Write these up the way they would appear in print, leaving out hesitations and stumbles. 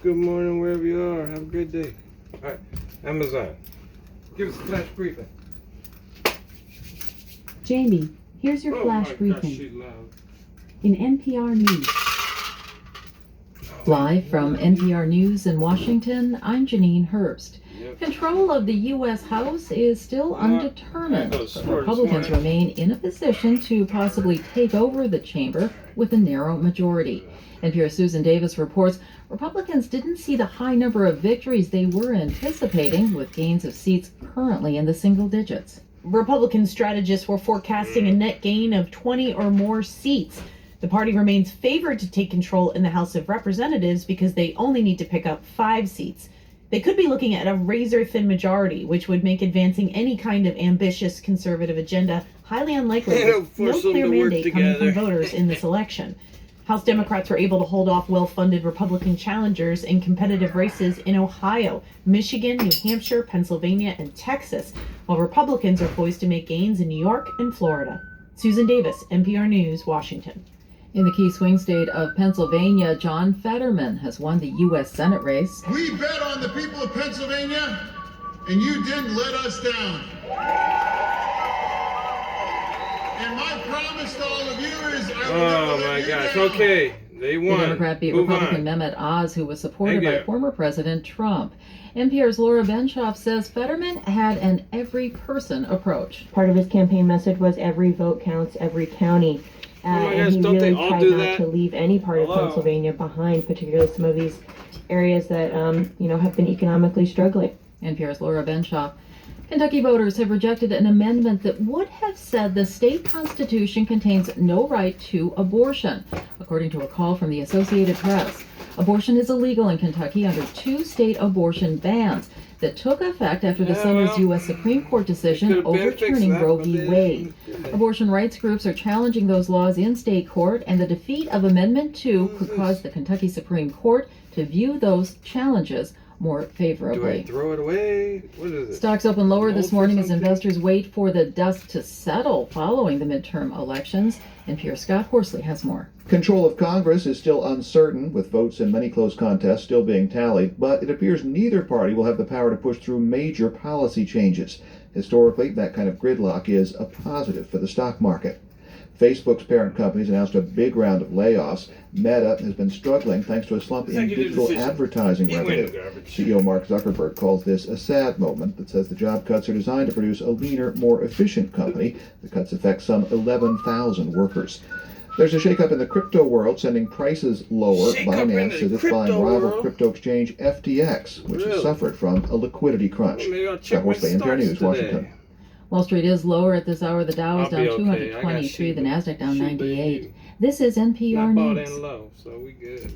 Good morning, wherever you are. Have a good day. All right, Amazon. Give us a flash briefing. Jamie, here's your flash briefing. She's loud. In NPR News. Live from NPR News in Washington, I'm Janine Herbst. Yep. Control of the U.S. House is still undetermined, but Republicans remain in a position to possibly take over the chamber with a narrow majority. NPR's Susan Davis reports Republicans didn't see the high number of victories they were anticipating, with gains of seats currently in the single digits. Republican strategists were forecasting a net gain of 20 or more seats. The party remains favored to take control in the House of Representatives because they only need to pick up 5 seats. They could be looking at a razor-thin majority, which would make advancing any kind of ambitious conservative agenda highly unlikely, with no clear mandate coming from voters in this election. House Democrats were able to hold off well-funded Republican challengers in competitive races in Ohio, Michigan, New Hampshire, Pennsylvania, and Texas, while Republicans are poised to make gains in New York and Florida. Susan Davis, NPR News, Washington. In the key swing state of Pennsylvania, John Fetterman has won the U.S. Senate race. We bet on the people of Pennsylvania, and you didn't let us down. And my promise to all of you is I will never let you down. Okay, they won. The Democrat beat Republican Mehmet Oz, who was supported by former President Trump. NPR's Laura Benshoff says Fetterman had an every-person approach. Part of his campaign message was every vote counts, every county. And he really tried not to leave any part of Pennsylvania behind, particularly some of these areas that, have been economically struggling. NPR's Laura Benshoff. Kentucky voters have rejected an amendment that would have said the state constitution contains no right to abortion. According to a call from the Associated Press, abortion is illegal in Kentucky under 2 state abortion bans that took effect after the summer's U.S. Supreme Court decision overturning Roe v. Wade. Abortion rights groups are challenging those laws in state court, and the defeat of Amendment 2 could cause the Kentucky Supreme Court to view those challenges more favorably. Do I throw it away? What is it? Stocks open lower this morning as investors wait for the dust to settle following the midterm elections. NPR's Scott Horsley has more. Control of Congress is still uncertain, with votes in many close contests still being tallied, but it appears neither party will have the power to push through major policy changes. Historically, that kind of gridlock is a positive for the stock market. Facebook's parent companies announced a big round of layoffs. Meta has been struggling thanks to a slump in digital advertising revenue. CEO Mark Zuckerberg calls this a sad moment, but says the job cuts are designed to produce a leaner, more efficient company. The cuts affect some 11,000 workers. There's a shakeup in the crypto world, sending prices lower. Binance says it's buying rival crypto exchange FTX, which has suffered from a liquidity crunch. Scott Horsley, NPR News, Washington. Wall Street is lower at this hour. The Dow is down 223, the Nasdaq down 98. This is NPR News. Low, so we good,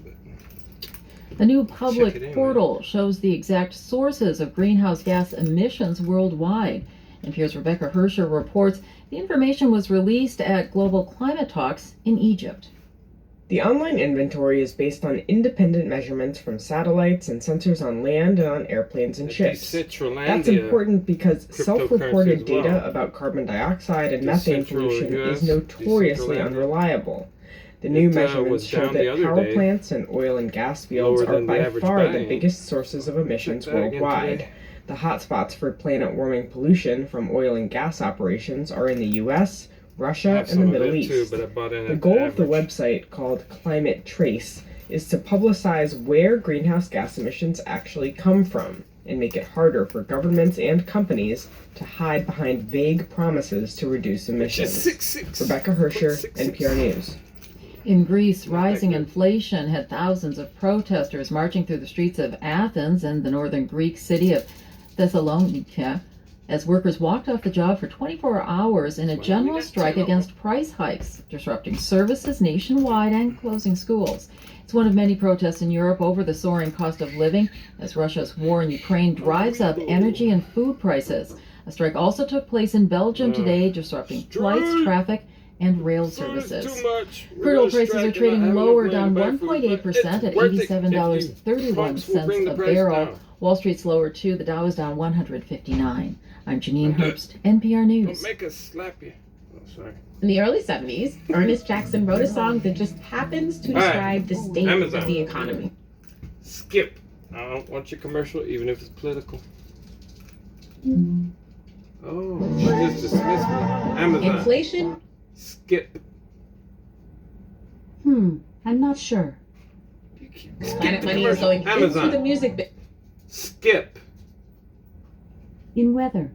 The new public portal shows the exact sources of greenhouse gas emissions worldwide. NPR's Rebecca Hersher reports the information was released at Global Climate Talks in Egypt. The online inventory is based on independent measurements from satellites and sensors on land and on airplanes and ships. That's important because self-reported data about carbon dioxide and methane pollution is notoriously unreliable. The new measurements show that power plants and oil and gas fields are by far the biggest sources of emissions worldwide. The hotspots for planet-warming pollution from oil and gas operations are in the U.S., Russia, and the Middle East. The goal of the website, called Climate Trace, is to publicize where greenhouse gas emissions actually come from and make it harder for governments and companies to hide behind vague promises to reduce emissions. Rebecca Hersher, NPR News. In Greece, rising inflation had thousands of protesters marching through the streets of Athens and the northern Greek city of Thessalonica as workers walked off the job for 24 hours in a general strike against price hikes, disrupting services nationwide and closing schools. It's one of many protests in Europe over the soaring cost of living as Russia's war in Ukraine drives up energy and food prices. A strike also took place in Belgium today, disrupting flights, traffic, and rail services. Crude oil prices are trading lower, down 1.8% at $87.31 a barrel. Wall Street's lower too. The Dow is down 159. I'm Janine Herbst, NPR News. Make us slap you. Oh, sorry. In the early 70s, Ernest Jackson wrote a song that just happens to describe the state of the economy. Skip. I don't want your commercial, even if it's political. Oh, she just dismissed me. Amazon. Inflation? Skip. I'm not sure. Planet Money is going Amazon. into the music bit. Skip. In weather.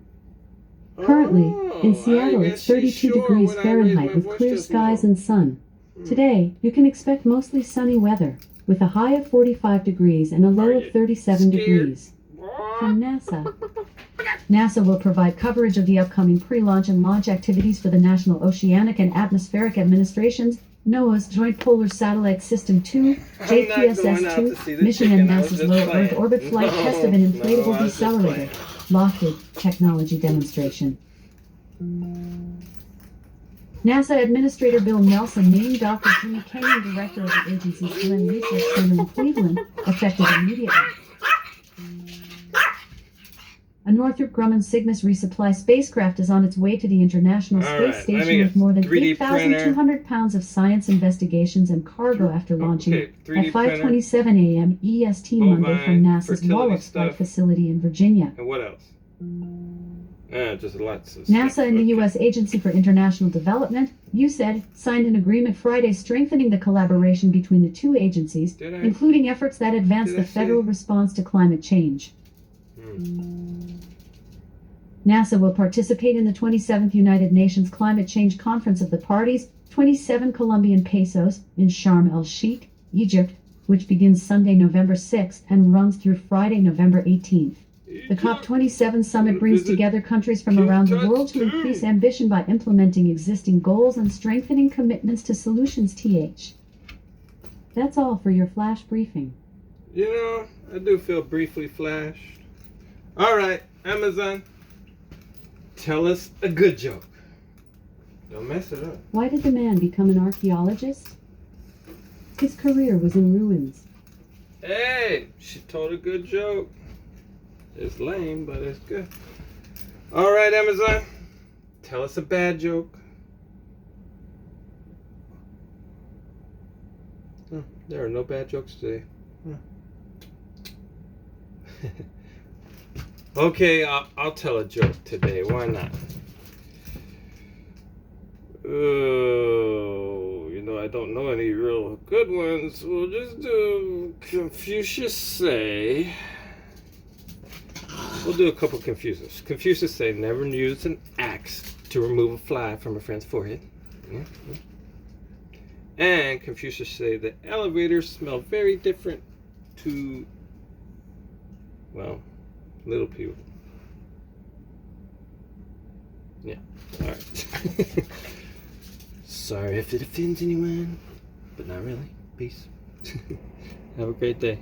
Currently, in Seattle, I guess it's she's 32 sure degrees when I raise Fahrenheit my with voice clear just skies now. and sun. Today, you can expect mostly sunny weather, with a high of 45 degrees and a low of 37 degrees. From NASA. NASA will provide coverage of the upcoming pre-launch and launch activities for the National Oceanic and Atmospheric Administration's NOAA's Joint Polar Satellite System 2, JPSS-2, mission and NASA's low Earth orbit flight test of an inflatable decelerator, Lockheed Technology demonstration. NASA Administrator Bill Nelson named Dr. Jimmy Kenyon director of the agency's Glenn Research Center in Cleveland, effective immediately. A Northrop Grumman Cygnus resupply spacecraft is on its way to the International Space Station with more than 8,200 pounds of science investigations and cargo after launching at 5:27 a.m. EST Monday from NASA's Wallops Flight Facility in Virginia. And what else? Just lots of NASA stuff. and the U.S. Agency for International Development, USAID, signed an agreement Friday strengthening the collaboration between the two agencies, including efforts that advance the federal response to climate change. NASA will participate in the 27th United Nations Climate Change Conference of the Parties, 27 Colombian pesos, in Sharm el-Sheikh, Egypt, which begins Sunday, November 6th and runs through Friday, November 18th. The COP27 summit brings together countries from around the world to increase ambition by implementing existing goals and strengthening commitments to solutions. That's all for your flash briefing. You know, I do feel briefly flashed. All right, Amazon. Tell us a good joke. Don't mess it up. Why did the man become an archaeologist? His career was in ruins. Hey, she told a good joke. It's lame, but it's good. All right, Amazon. Tell us a bad joke. Oh, there are no bad jokes today. Okay, I'll tell a joke today. Why not? Oh, you know, I don't know any real good ones. We'll just do Confucius say. We'll do a couple Confucius. Confucius say, never use an axe to remove a fly from a friend's forehead. And Confucius say that elevators smell very different to, well, little people. Yeah, alright. Sorry if it offends anyone, but not really. Peace. Have a great day.